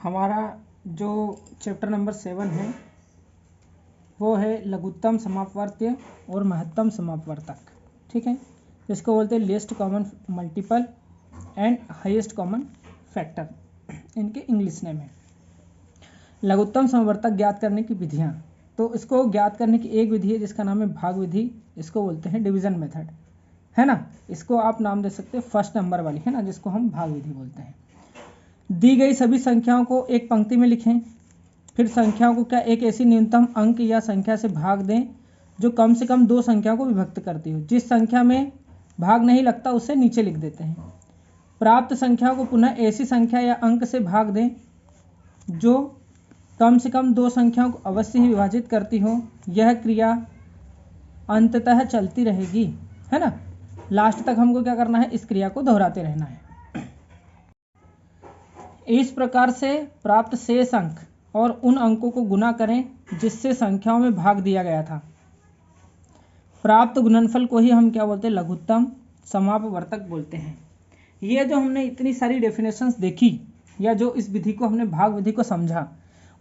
हमारा जो chapter number 7 है वो है लघुत्तम समापवर्त्य और महत्तम समापवर्तक। ठीक है, इसको बोलते हैं least common multiple and highest common factor, इनके इंग्लिश नेम है। लघुत्तम समवर्तक ज्ञात करने की विधियाँ, तो इसको ज्ञात करने की एक विधि है जिसका नाम है भाग विधि, इसको बोलते हैं डिवीजन मेथड, है ना। इसको आप नाम दे सकते हैं फर्स्ट नंबर वाली, है ना, जिसको हम भाग विधि बोलते हैं। दी गई सभी संख्याओं को एक पंक्ति में लिखें, फिर संख्याओं को क्या एक ऐसी न्यूनतम अंक या संख्या से भाग दें जो कम से कम 2 संख्याओं को विभक्त करती हो। जिस संख्या में भाग नहीं लगता उसे नीचे लिख देते हैं। प्राप्त संख्याओं को पुनः ऐसी संख्या या अंक से भाग दें जो कम से कम 2 संख्याओं को अवश्य ही विभाजित करती हो। यह क्रिया अंततः चलती रहेगी, है ना। लास्ट तक हमको क्या करना है, इस क्रिया को दोहराते रहना है। इस प्रकार से प्राप्त शेष अंक और उन अंकों को गुना करें जिससे संख्याओं में भाग दिया गया था। प्राप्त गुणनफल को ही हम क्या बोलते हैं, लघुत्तम समापवर्तक बोलते हैं। ये जो हमने इतनी सारी डेफिनेशंस देखी या जो इस विधि को हमने भाग विधि को समझा,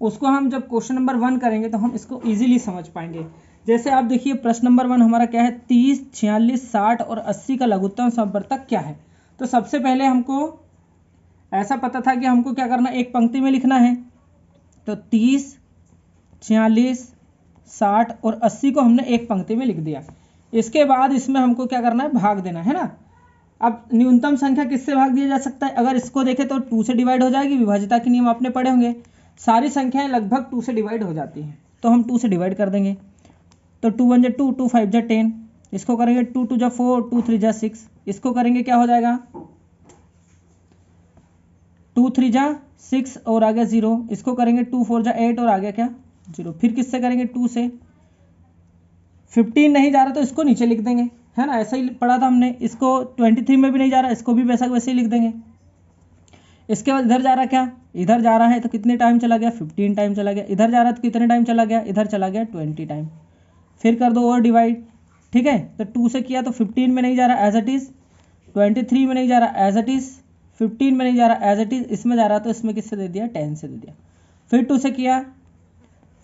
उसको हम जब क्वेश्चन नंबर 1 करेंगे तो हम इसको इजीली समझ पाएंगे। जैसे आप देखिए प्रश्न नंबर 1 हमारा क्या है, 30, 46, 60 और 80 का लघुत्तम समवर्तक क्या है। तो सबसे पहले हमको ऐसा पता था कि हमको क्या करना, एक पंक्ति में लिखना है। तो 30, 46, 60 और 80 को हमने एक पंक्ति में लिख दिया। इसके बाद इसमें हमको क्या करना है, भाग देना है ना। अब न्यूनतम संख्या किससे भाग दिया जा सकता है, अगर इसको देखें तो 2 से डिवाइड हो जाएगी, विभाजिता के नियम आपने पढ़े होंगे। सारी संख्याएं लगभग 2 से डिवाइड हो जाती हैं, तो हम 2 से डिवाइड कर देंगे। तो 2 1 जा 2, 2 5 जा 10, इसको करेंगे 2 2 जा 4, 2 3 जा 6, इसको करेंगे क्या हो जाएगा 2 3 जा 6 और आ गया 0, इसको करेंगे 2 4 जा 8 और आ गया क्या 0। फिर किससे करेंगे 2 से। 15 नहीं जा रहा तो इसको नीचे लिख देंगे, है ना, ऐसा ही पढ़ा था हमने। इसको 23 में भी नहीं जा रहा, इसको भी वैसा वैसे ही लिख देंगे। इसके बाद इधर जा रहा क्या, इधर जा रहा है तो कितने टाइम चला गया 15 टाइम चला गया। इधर जा रहा तो कितने टाइम चला गया, इधर चला गया 20 टाइम। फिर कर दो और डिवाइड, ठीक है। तो 2 से किया तो 15 में नहीं जा रहा एज इट इज़, 23 में नहीं जा रहा एज इट इज़, 15 में नहीं जा रहा एज इट इज़, इसमें जा रहा तो इसमें किससे दे दिया 10 से दे दिया। फिर 2 से किया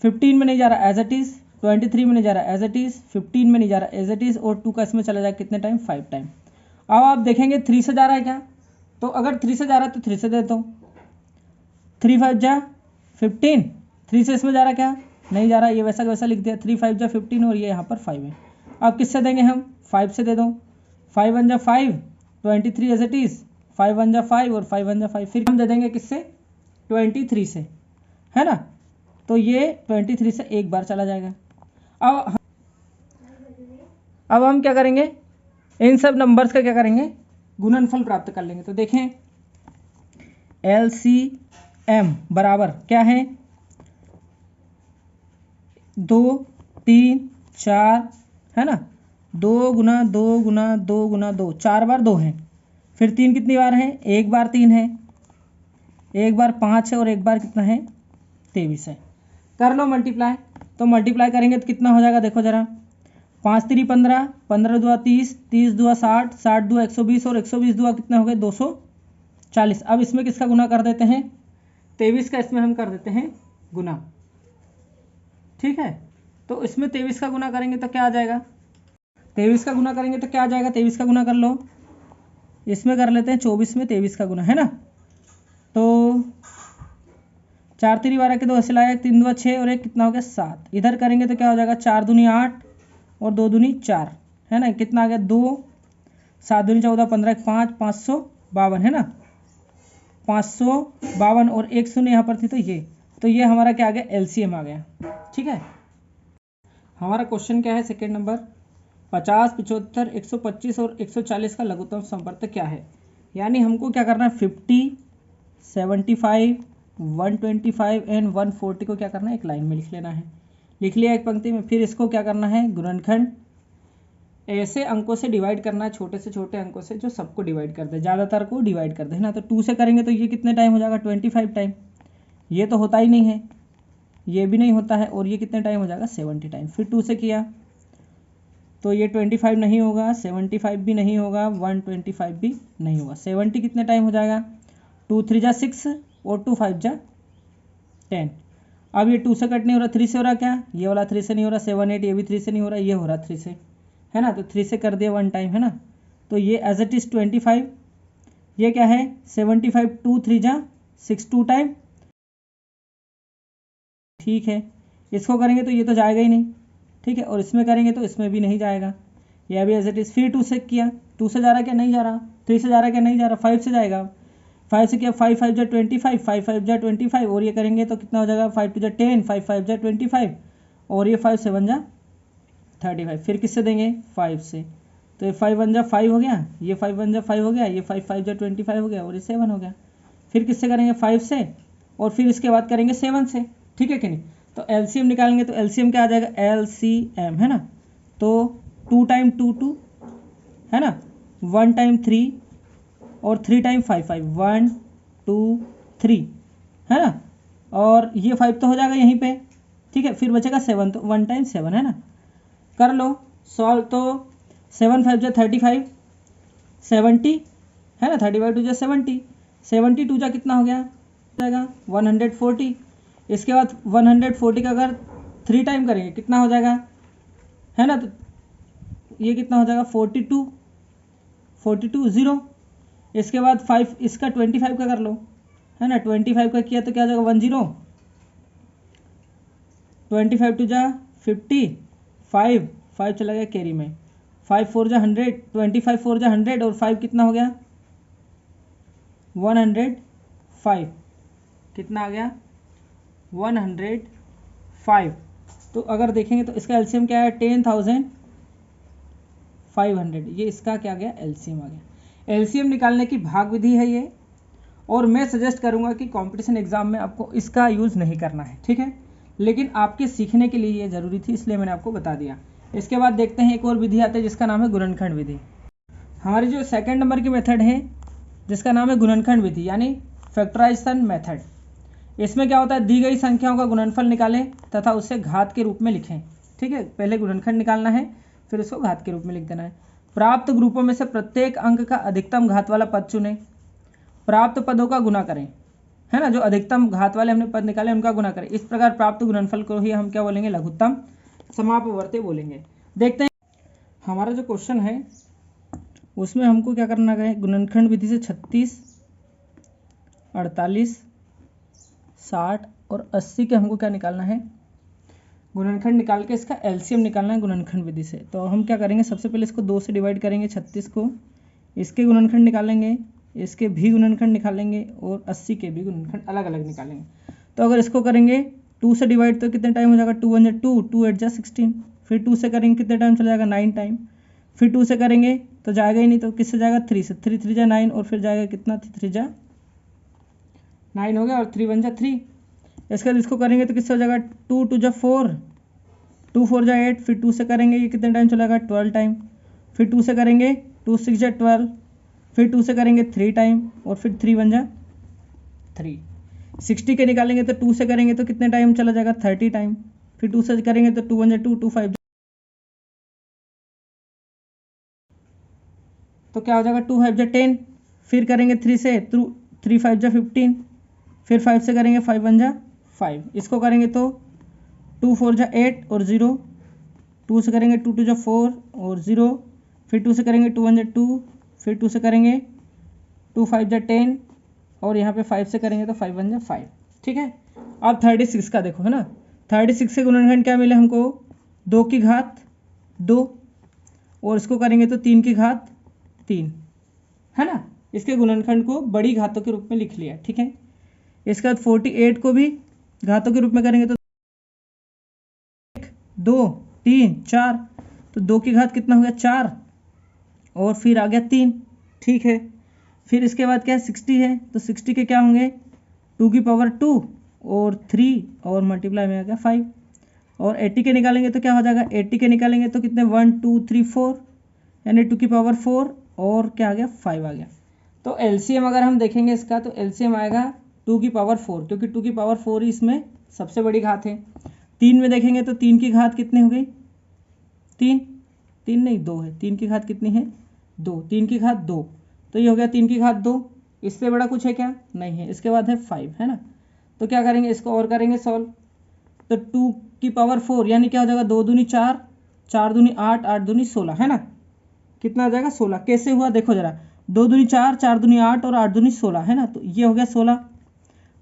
15 में नहीं जा रहा एज इट इज़, 23 में नहीं जा रहा एज इट इज़, 15 में नहीं जा रहा एज इट इज़, और 2 का इसमें चला जाएगा कितने टाइम 5 टाइम। अब आप देखेंगे 3 से जा रहा है क्या, तो अगर 3 से जा रहा है तो 3 से दे दो, 3 5 जा 15, 3 से इसमें जा रहा क्या नहीं जा रहा, ये वैसा वैसा लिख दिया, 3 5 जा 15 और ये यहाँ पर 5 है। अब किससे देंगे हम 5 से दे दो, 5 1 जा 5, 23 एज इट इज़, 5 1 जा 5 और 5 1 जा 5, फिर हम दे देंगे किससे 23 से, है ना। तो ये 23 से एक बार चला जाएगा। अब हम क्या करेंगे, इन सब नंबर्स का क्या करेंगे, गुणनफल प्राप्त कर लेंगे। तो देखें LCM बराबर क्या है 2 3 4, है ना, 2 गुना 2 गुना 2 गुना 2, 4 बार 2 है। फिर 3 कितनी बार है, एक बार 3 है, एक बार 5 है और एक बार कितना है 23 है। कर लो मल्टीप्लाई, तो मल्टीप्लाई करेंगे तो कितना हो जाएगा देखो जरा, 5 3 15, 15 दुआ 30, 30 दुआ 60, 60 दुआ 120 और 120 दुआ कितने हो गए 240। अब इसमें किसका गुना कर देते हैं 23 का, इसमें हम कर देते हैं गुना, ठीक है। तो इसमें 23 का गुना करेंगे तो क्या आ जाएगा, 23 का गुना करेंगे तो क्या आ जाएगा, 23 का गुना कर लो, इसमें कर लेते हैं 24 में 23 का गुना, है ना। तो 4 3 12 के 2 हासिल आया, 3 2 6 और एक कितना हो गया 7। इधर करेंगे तो क्या हो जाएगा 4 दूनी 8 और 2 दूनी 4, है ना, कितना आ गया 2, 7 दूनी 14, 15 5, 552, है ना, 552 और एक शून्य यहाँ पर थी तो ये हमारा क्या आ गया LCM आ गया, ठीक है। हमारा क्वेश्चन क्या है सेकेंड नंबर, 50, 75, 125 और 140 का लघुत्तम समवर्तक क्या है। यानी हमको क्या करना है 50, 75, 125 एंड 140 को क्या करना है एक लाइन में लिख लेना है। लिख लिया एक पंक्ति में। फिर इसको क्या करना है गुणनखंड ऐसे अंकों से डिवाइड करना है, छोटे से छोटे अंकों से जो सबको डिवाइड कर दे, ज़्यादातर को डिवाइड कर दे, है ना। तो 2 से करेंगे तो ये कितने टाइम हो जाएगा 25 टाइम, ये तो होता ही नहीं है, ये भी नहीं होता है, और ये कितने टाइम हो जाएगा 70 टाइम। फिर 2 से किया तो ये 25 नहीं होगा, 75 भी नहीं होगा, 125 भी नहीं होगा। 70 कितने टाइम हो जाएगा, 2 3 जा 6 और 2 5 जा 10। अब ये 2 से कट नहीं हो रहा, 3 से हो रहा, क्या ये वाला 3 से नहीं हो रहा, 7 8 ये भी 3 से नहीं हो रहा, ये हो रहा 3 से, है ना, तो 3 से कर दिया 1 टाइम, है ना, तो ये एज इट इज़ 25, ये क्या है 75, 2 3 जा 6 2 टाइम, ठीक है। इसको करेंगे तो ये तो जाएगा ही नहीं, ठीक है, और इसमें करेंगे तो इसमें भी नहीं जाएगा, यह भी एज इट इज़। फिर 2 से किया, 2 से जा रहा क्या, नहीं जा रहा, 3 से जा रहा क्या, नहीं जा रहा, 5 से जाएगा, 5 से किया, 5 5 जा 25, 5 5 जा 25, और ये करेंगे तो कितना हो जाएगा, 5 2 जा 10, 5 5 जा 25, और ये 5 7 जा 35। फिर किससे देंगे, 5 से, तो ये 5 1 जा 5 हो गया, ये 5 1 जा 5 हो गया, ये 5 5 जा 25 हो गया, और ये 7 हो गया। फिर किससे करेंगे, 5 से, और फिर इसके बाद करेंगे 7 से, ठीक है कि नहीं। तो एलसीएम निकालेंगे तो एलसीएम क्या आ जाएगा, एलसीएम, है ना, तो 2 टाइम 2 2, है ना, 1 टाइम 3, और 3 टाइम 5 5, 1 2 3, है ना, और ये 5 तो हो जाएगा यहीं पे, ठीक है। फिर बचेगा 7, तो 1 टाइम 7, है ना, कर लो सॉल्व, तो 7 5 जा 35, 70, है ना, 35 2 जा 70, 72 जा कितना हो गया, जाएगा 140। इसके बाद 140 का अगर 3 टाइम करेंगे कितना हो जाएगा, है ना, तो ये कितना हो जाएगा 42 42 0। इसके बाद 5 इसका 25 का कर लो, है ना, 25 का किया तो क्या हो जाएगा 10, 25 2 जा 50, 5 चला गया कैरी में, 5 4 जा 100, 25 4 जा 100, और 5 कितना हो गया 105, कितना आ गया 105। तो अगर देखेंगे तो इसका एलसीएम क्या है 10,500, ये इसका क्या गया एलसीएम आ गया। एलसीएम निकालने की भाग विधि है ये, और मैं सजेस्ट करूंगा कि कंपटीशन एग्जाम में आपको इसका यूज़ नहीं करना है, ठीक है, लेकिन आपके सीखने के लिए ये ज़रूरी थी, इसलिए मैंने आपको बता दिया। इसके बाद देखते हैं एक और विधि आती है जिसका नाम है गुणनखंड विधि। हमारी जो सेकंड नंबर की मेथड है जिसका नाम है गुणनखंड विधि, यानी फैक्टराइजेशन मेथड। इसमें क्या होता है, दी गई संख्याओं का गुणनफल निकालें तथा उसे घात के रूप में लिखें, ठीक है, पहले गुणनखंड निकालना है फिर उसको घात के रूप में लिख देना है। प्राप्त ग्रुपों में से प्रत्येक अंक का अधिकतम घात वाला पद चुनें, प्राप्त पदों का गुना करें, है ना, जो अधिकतम घात वाले हमने पद निकाले उनका गुना करें। इस प्रकार प्राप्त गुणनफल को ही हम क्या बोलेंगे, लघुत्तम समापवर्ती बोलेंगे। देखते हैं हमारा जो क्वेश्चन है उसमें हमको क्या करना है, गुणनखंड विधि से 36 48 60 और 80 के हमको क्या निकालना है, गुणनखंड निकाल के इसका एलसीएम निकालना है गुणनखंड विधि से। तो हम क्या करेंगे, सबसे पहले इसको 2 से डिवाइड करेंगे, 36 को, इसके गुणनखंड निकालेंगे, इसके भी गुणनखंड निकालेंगे, और 80 के भी गुणनखंड अलग अलग निकालेंगे। तो अगर इसको करेंगे 2 से डिवाइड तो कितने टाइम हो जाएगा, 2 1 जा 2, 2 8 जा 16, फिर 2 से करेंगे कितने टाइम चला जाएगा 9 टाइम, फिर 2 से करेंगे तो जाएगा ही नहीं, तो किससे जाएगा 3 से, 3 3 जा 9, और फिर जाएगा कितना 3 जा 9 हो गया, और 3 1 जा 3। इसके बाद इसको करेंगे तो किससे हो जाएगा 2 2 जा 4, 2 4 जा 8, फिर 2 से करेंगे ये कितने टाइम चलेगा 12 टाइम, फिर 2 से करेंगे 2 6 जा 12, फिर 2 से करेंगे 3 टाइम, और फिर 3 1 जा 3। 60 के निकालेंगे तो 2 से करेंगे तो कितने टाइम चला जाएगा 30 टाइम, फिर 2 से करेंगे तो 2 1 जा 2, 2 5 तो क्या हो जाएगा 2 5 जा 10, फिर करेंगे 3 से 3 5 जा 15, फिर 5 से करेंगे 5 1 जा 5, इसको करेंगे तो 2 4 जा 8 और 0, 2 से करेंगे 2 2 जा 4 और 0, फिर 2 से करेंगे 2 1 जा 2, फिर 2 से करेंगे 2 5 जा 10, और यहाँ पे 5 से करेंगे तो 5 1 जा 5, ठीक है। अब 36 का देखो, है ना, 36 से गुणनखंड क्या मिले हमको, 2 की घात 2, और इसको करेंगे तो 3 की घात 3, है ना, इसके गुणनखंड को बड़ी घातों के रूप में लिख लिया, ठीक है। इसके बाद 48 को भी घातों के रूप में करेंगे तो 1 2 3 4, तो 2 की घात कितना हो गया 4, और फिर आ गया 3, ठीक है। फिर इसके बाद क्या है 60 है, तो 60 के क्या होंगे 2 की पावर 2 और 3, और मल्टीप्लाई में आ गया 5, और 80 के निकालेंगे तो क्या हो जाएगा, 80 के निकालेंगे तो कितने 1 2 3 4, यानी 2 की पावर 4, और क्या आ गया 5 आ गया। तो एलसीएम अगर हम देखेंगे इसका, तो एलसीएम आएगा 2 की पावर 4, क्योंकि 2 की पावर 4 ही इसमें सबसे बड़ी घात है। 3 में देखेंगे तो 3 की घात कितनी हो गई, 3 नहीं 2 है, 3 की घात कितनी है 2, 3 की घात 2, तो ये हो गया 3 की घात 2, इससे बड़ा कुछ है क्या नहीं है। इसके बाद है 5, है ना, तो क्या करेंगे, इसको और करेंगे सॉल्व, तो 2 की पावर 4 यानी क्या हो जाएगा, 2 दूनी 4, 4 दूनी 8, 8 दूनी 16, है ना, कितना आ जाएगा 16। कैसे हुआ देखो जरा, 2 दूनी 4, 4 दूनी 8 और 8 दूनी 16, है ना, तो ये हो गया 16।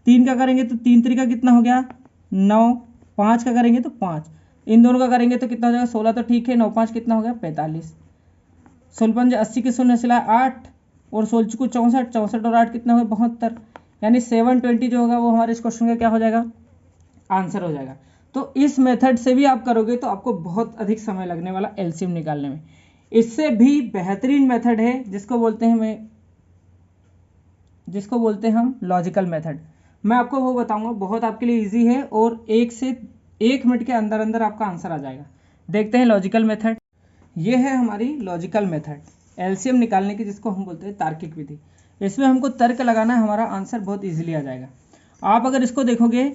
3 का करेंगे तो 3 3 का कितना हो गया 9, 5 का करेंगे तो 5, इन दोनों का करेंगे तो कितना हो जाएगा 16, तो ठीक है, 9 5 कितना हो गया 45। 16 80 के शून्य सिला 8 और 16 चुकू 64, 64 और 8 कितना हो गया 72, यानी 720 जो होगा वो हमारे इस क्वेश्चन का क्या हो जाएगा, आंसर हो जाएगा। तो इस मेथड से भी आप करोगे तो आपको बहुत अधिक समय लगने वाला एलसीएम निकालने में। इससे भी बेहतरीन मेथड है जिसको बोलते हैं हम लॉजिकल मेथड। मैं आपको वो बताऊंगा, बहुत आपके लिए इजी है और 1 मिनट के अंदर अंदर आपका आंसर आ जाएगा। देखते हैं लॉजिकल मेथड। ये है हमारी लॉजिकल मेथड एलसीएम निकालने की, जिसको हम बोलते हैं तार्किक विधि। इसमें हमको तर्क लगाना है, हमारा आंसर बहुत इजीली आ जाएगा। आप अगर इसको देखोगे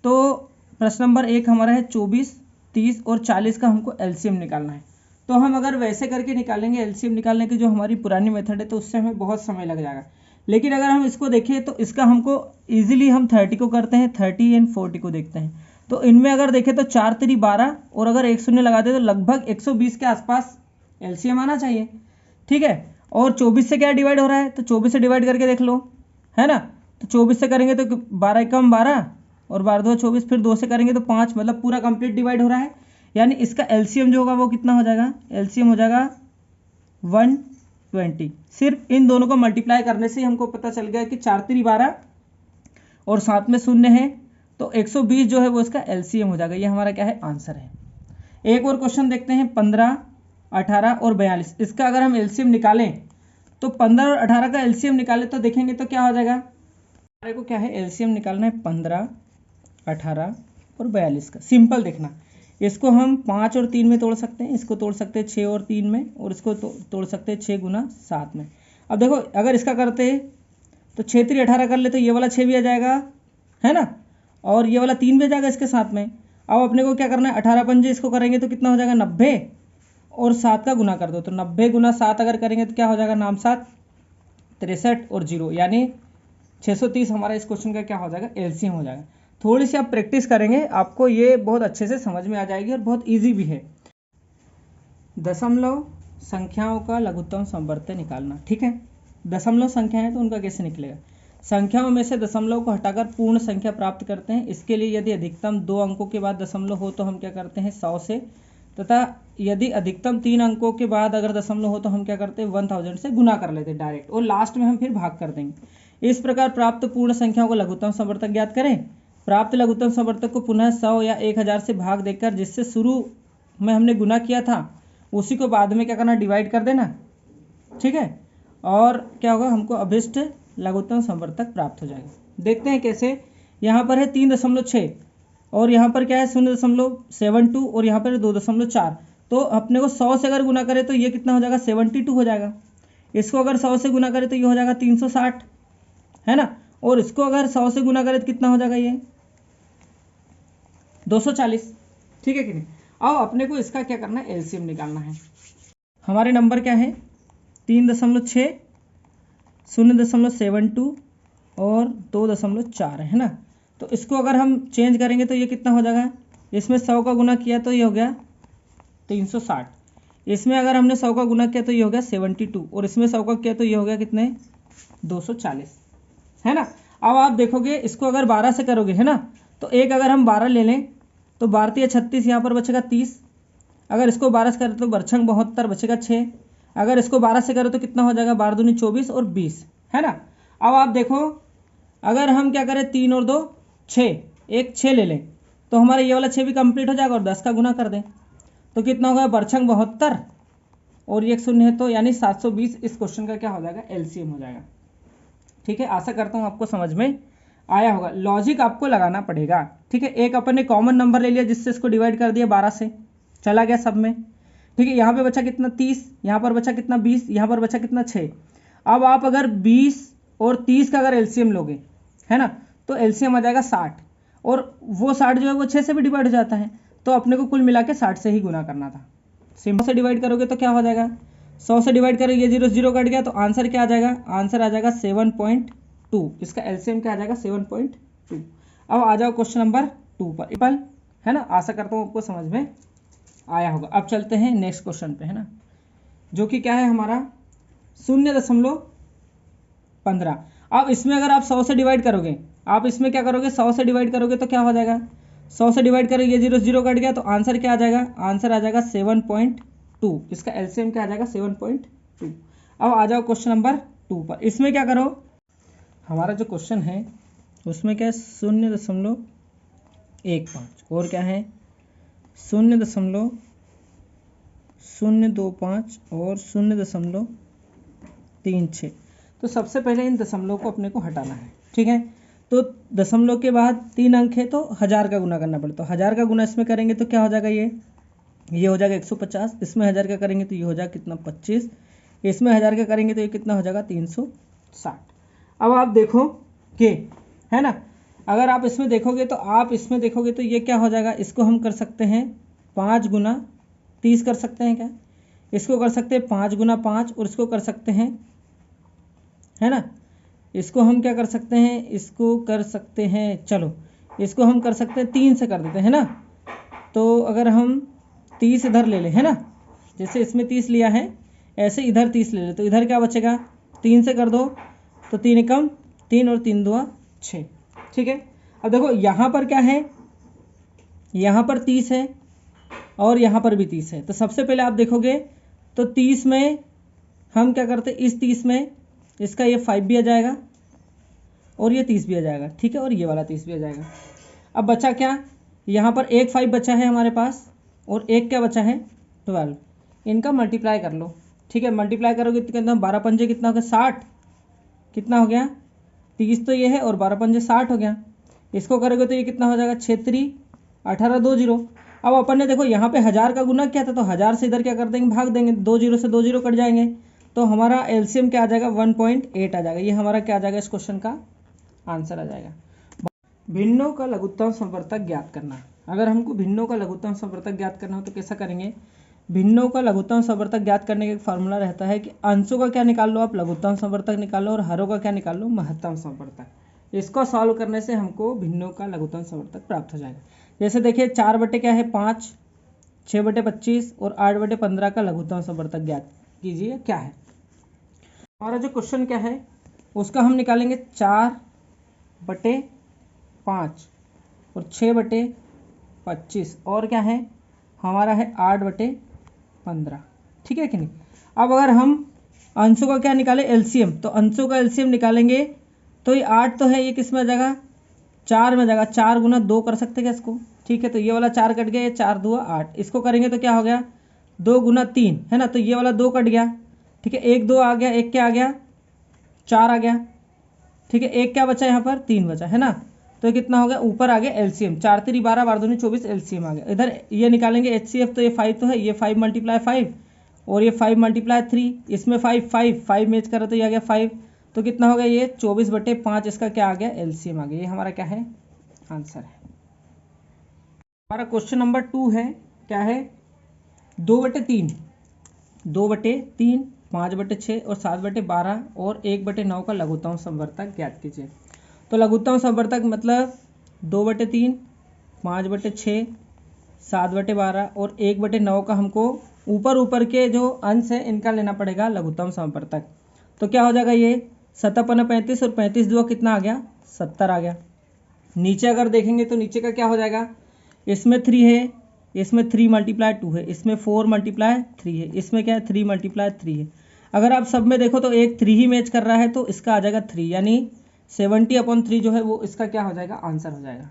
तो प्रश्न नंबर 1 हमारा है 24, 30 और 40 का हमको एलसीएम निकालना है। तो हम अगर वैसे करके निकालेंगे एलसीएम निकालने की जो हमारी पुरानी मेथड है, तो उससे हमें बहुत समय लग जाएगा। लेकिन अगर हम इसको देखें तो इसका हमको इजीली हम 30 को करते हैं, 30 एंड 40 को देखते हैं। तो इनमें अगर देखें तो 4 3 12 और अगर 1 शून्य लगा दे तो लगभग 120 के आसपास एलसीएम आना चाहिए, ठीक है। और 24 से क्या डिवाइड हो रहा है, तो 24 से डिवाइड करके देख लो, है ना। तो 24 से करेंगे तो 12 कम 12 और 12 2 24, फिर 2 से करेंगे तो 5, मतलब पूरा कंप्लीट डिवाइड हो रहा है। यानी इसका एलसीएम जो होगा वो कितना हो जाएगा, एलसीएम हो जाएगा 120। सिर्फ इन दोनों को मल्टीप्लाई करने से हमको पता चल गया कि 4 3 12 और साथ में शून्य है, तो 120 जो है वो इसका एलसीएम हो जाएगा। ये हमारा क्या है, आंसर है। एक और क्वेश्चन देखते हैं, 15 18 और 42। इसका अगर हम एलसीएम निकालें तो 15 और 18 का एलसीएम निकालें तो देखेंगे तो क्या हो जाएगा, हमारे को क्या है एलसीएम निकालना है 15 18 और 42 का। सिंपल देखना, इसको हम 5 और 3 में तोड़ सकते हैं, इसको तोड़ सकते हैं 6 और 3 में, और इसको तोड़ सकते हैं 6 गुना 7 में। अब देखो अगर इसका करते तो 6 3 18 कर ले तो ये वाला 6 भी आ जाएगा, है ना, और ये वाला 3 भी आ जाएगा इसके साथ में। अब अपने को क्या करना है, 18 पंजे इसको करेंगे तो कितना हो जाएगा 90, और 7 का गुना कर दो तो 90 गुना 7 अगर करेंगे तो क्या हो जाएगा, नाम 7 63 और 0 यानी 630 हमारा इस क्वेश्चन का क्या हो जाएगा, एलसीएम हो जाएगा। थोड़ी सी आप प्रैक्टिस करेंगे आपको ये बहुत अच्छे से समझ में आ जाएगी और बहुत इजी भी है। दशमलव संख्याओं का लघुत्तम समवर्ती निकालना, ठीक है। दशमलव संख्या है तो उनका कैसे निकलेगा, संख्याओं में से दशमलव को हटाकर पूर्ण संख्या प्राप्त करते हैं। इसके लिए यदि अधिकतम 2 अंकों के बाद दशमलव हो तो हम क्या करते हैं 100 से, तथा यदि अधिकतम 3 अंकों के बाद अगर दशमलव हो तो हम क्या करते हैं 1000 से गुना कर लेते हैं डायरेक्ट, और लास्ट में हम फिर भाग कर देंगे। इस प्रकार प्राप्त पूर्ण संख्याओं का लघुत्तम समवर्तक ज्ञात करें। प्राप्त लघुत्तम समवर्तक को पुनः 100 या 1000 से भाग देकर जिससे शुरू में हमने गुना किया था उसी को बाद में क्या करना, डिवाइड कर देना, ठीक है। और क्या होगा, हमको अभिष्ट लघुत्तम समवर्तक प्राप्त हो जाएगा। देखते हैं कैसे। यहाँ पर है 3.6 और यहाँ पर क्या है 0.72 और यहाँ पर है 2.4। तो अपने को 100 से अगर गुना करें तो ये कितना हो जाएगा 72 हो जाएगा। इसको अगर 100 से गुना करें तो ये हो जाएगा 360, है ना। और इसको अगर 100 से गुना करें तो कितना हो जाएगा, ये 240, ठीक है कि नहीं। अब अपने को इसका क्या करना है, एलसीएम निकालना है। हमारे नंबर क्या है 3.6, 0.72 और 2.4, है ना। तो इसको अगर हम चेंज करेंगे तो ये कितना हो जाएगा, इसमें 100 का गुना किया तो ये हो गया 360, इसमें अगर हमने 100 का गुना किया तो ये हो गया 72, और इसमें 100 का किया तो ये हो गया कितने 240, है ना। अब आप देखोगे इसको अगर 12 से करोगे, है ना, तो एक अगर हम 12 ले लें तो 12 36, यहाँ पर बचेगा 30। अगर इसको 12 से करें तो बरछंग 72 बचेगा 6। अगर इसको 12 से करें तो कितना हो जाएगा 12 दूनी 24 और 20, है ना। अब आप देखो अगर हम क्या करें 3 और 2 6, एक 6 ले लें तो हमारा ये वाला 6 भी कंप्लीट हो जाएगा, और 10 का गुना कर दें तो कितना होगा बरछंग 72 और ये 1 शून्य है, तो यानी 720 इस क्वेश्चन का क्या हो जाएगा, एलसीएम हो जाएगा, ठीक है। आशा करता हूँ आपको समझ में आया होगा। लॉजिक आपको लगाना पड़ेगा, ठीक है। एक अपन ने कॉमन नंबर ले लिया जिससे इसको डिवाइड कर दिया 12 से, चला गया सब में, ठीक है। यहाँ पे बचा कितना 30, यहाँ पर बचा कितना 20, यहाँ पर बचा कितना 6। अब आप अगर 20 और 30 का अगर एलसीएम लोगे, है ना, तो एलसीएम आ जाएगा 60, और वो 60 जो है वो 6 से भी डिवाइड हो जाता है, तो अपने को कुल मिला के 60 से ही गुना करना था। सिंपल से डिवाइड करोगे तो क्या हो जाएगा, 100 से डिवाइड करोगे, ये 0 0 कट गया तो आंसर क्या आ जाएगा, आंसर आ जाएगा 7.2। इसका एलसीएम क्या आ जाएगा 7.2। अब आ जाओ क्वेश्चन नंबर 2 पर, है ना। आशा करता हूँ आपको समझ में आया होगा। अब चलते हैं नेक्स्ट क्वेश्चन पे, है ना, जो कि क्या है हमारा 0.15। अब इसमें अगर आप 100 से डिवाइड करोगे, आप इसमें क्या करोगे, 100 से डिवाइड करोगे तो क्या हो जाएगा, 100 से डिवाइड करोगे, ये 0 0 कट गया तो आंसर क्या आ जाएगा, आंसर आ जाएगा 7.2। इसका एलसीएम क्या आ जाएगा 7.2। अब आ जाओ क्वेश्चन नंबर 2 पर। इसमें क्या करो, हमारा जो क्वेश्चन है उसमें क्या है 0.15 और क्या है 0.025 और 0.36। तो सबसे पहले इन दशमलव को अपने को हटाना है, ठीक है। तो दशमलव के बाद 3 अंक है तो 1000 का गुना करना पड़ता है। 1000 का गुना इसमें करेंगे तो क्या हो जाएगा, ये हो जाएगा 150। इसमें 1000 का करेंगे तो ये हो जाएगा कितना 25। इसमें 1000 का करेंगे तो ये कितना हो जाएगा 360। अब आप देखो कि, है ना, अगर आप इसमें देखोगे तो ये क्या हो जाएगा, इसको हम कर सकते हैं 5 गुना 30 कर सकते हैं क्या, इसको कर सकते हैं 5 गुना 5 और इसको कर सकते हैं, है ना, इसको हम क्या कर सकते हैं, इसको कर सकते हैं, चलो इसको हम कर सकते हैं 3 से कर देते हैं ना। तो अगर हम 30 इधर ले लें, है ना, जैसे इसमें 30 लिया है ऐसे इधर 30 ले ले, तो इधर क्या बचेगा 3 से कर दो तो 3 एकम 3 और 3 दुआ 6, ठीक है। अब देखो यहाँ पर क्या है, यहाँ पर 30 है और यहाँ पर भी 30 है। तो सबसे पहले आप देखोगे तो 30 में हम क्या करते हैं, इस 30 में इसका ये 5 भी आ जाएगा और ये 30 भी आ जाएगा, ठीक है, और ये वाला 30 भी आ जाएगा। अब बचा क्या, यहाँ पर एक 5 बचा है हमारे पास और एक क्या बचा है 12। इनका मल्टीप्लाई कर लो, ठीक है। मल्टीप्लाई करोगे तो कितना, 12 पंजे कितना हो गया 60, कितना हो गया 30 तो ये है और 12 पंजे 60 हो गया। इसको करोगे तो ये कितना हो जाएगा 6 18 2 0। अब अपन ने देखो यहाँ पे 1000 का गुना किया था तो 1000 से इधर क्या कर देंगे, भाग देंगे, 2 0 से 2 0 कट जाएंगे तो हमारा एलसीएम क्या आ जाएगा 1.8 आ जाएगा। ये हमारा क्या आ जाएगा, इस क्वेश्चन का आंसर आ जाएगा। भिन्नों का लघुत्तम संवर्तक ज्ञात करना। अगर हमको भिन्नों का लघुत्तम संवर्तक ज्ञात करना हो तो कैसा करेंगे, भिन्नों का लघुत्तम संवर्तक ज्ञात करने का एक फार्मूला रहता है कि अंशों का क्या निकाल लो आप, लघुत्तम संवर्तक निकाल लो, और हरों का क्या निकाल लो, महत्तम संवर्तक। इसको सॉल्व करने से हमको भिन्नों का लघुत्तम संवर्तक प्राप्त हो जाएगा। जैसे देखिए 4 बटे क्या है 5, 6 बटे 25 और 8 बटे 15 का लघुत्तम संवर्तक ज्ञात कीजिए क्या है। हमारा जो क्वेश्चन क्या है उसका हम निकालेंगे 4 बटे 5 और 6 बटे 25 और क्या है हमारा है 8 बटे 15, ठीक है कि नहीं। अब अगर हम अंशों का क्या निकालें एलसीएम, तो अंशों का एलसीएम निकालेंगे तो ये 8 तो है, ये किस में आ जाएगा 4 में आ जाएगा। 4 गुना 2 कर सकते हैं क्या इसको, ठीक है। तो ये वाला 4 कट गया, ये 4 2 8, इसको करेंगे तो क्या हो गया 2 गुना 3, है ना, तो ये वाला 2 कट गया, ठीक है। 1 2 आ गया, एक क्या आ गया 4 आ गया, ठीक है। एक क्या बचा यहाँ पर 3 बचा, है ना, तो कितना हो गया ऊपर आ गया एलसीएम 4 3 12 12 दूनी 24 एलसीएम आ गया। इधर ये निकालेंगे एचसीएफ, तो ये 5 तो है, ये 5 मल्टीप्लाई 5 और ये 5 मल्टीप्लाई 3, इसमें 5 5 5 मैच करो तो ये आ गया 5, तो कितना हो गया ये 24 बटे 5, इसका क्या आ गया एलसीएम आ गया। ये हमारा क्या है आंसर है। हमारा क्वेश्चन नंबर 2 है, क्या है 2 बटे 3 2 बटे 3 5 बटे 6 और 7 बटे 12 और 1 बटे 9 का लघुत्तम संवर्तक ज्ञात कीजिए। तो लघुत्तम संवर्तक मतलब 2 बटे 3 5 बटे 6 7 बटे 12 और 1 बटे 9 का हमको ऊपर के जो अंश है इनका लेना पड़ेगा लघुत्तम संवर्तक। तो क्या हो जाएगा ये 7 पन्ना 35 और 35 दुआ कितना आ गया 70 आ गया। नीचे अगर देखेंगे तो नीचे का क्या हो जाएगा, इसमें 3 है, इसमें 3 मल्टीप्लाई 2 है, इसमें 4 मल्टीप्लाई 3 है, इसमें क्या है 3 मल्टीप्लाई 3 है। अगर आप सब में देखो तो एक 3 ही मैच कर रहा है तो इसका आ जाएगा 3, यानी 70/3 जो है वो इसका क्या हो जाएगा आंसर हो जाएगा।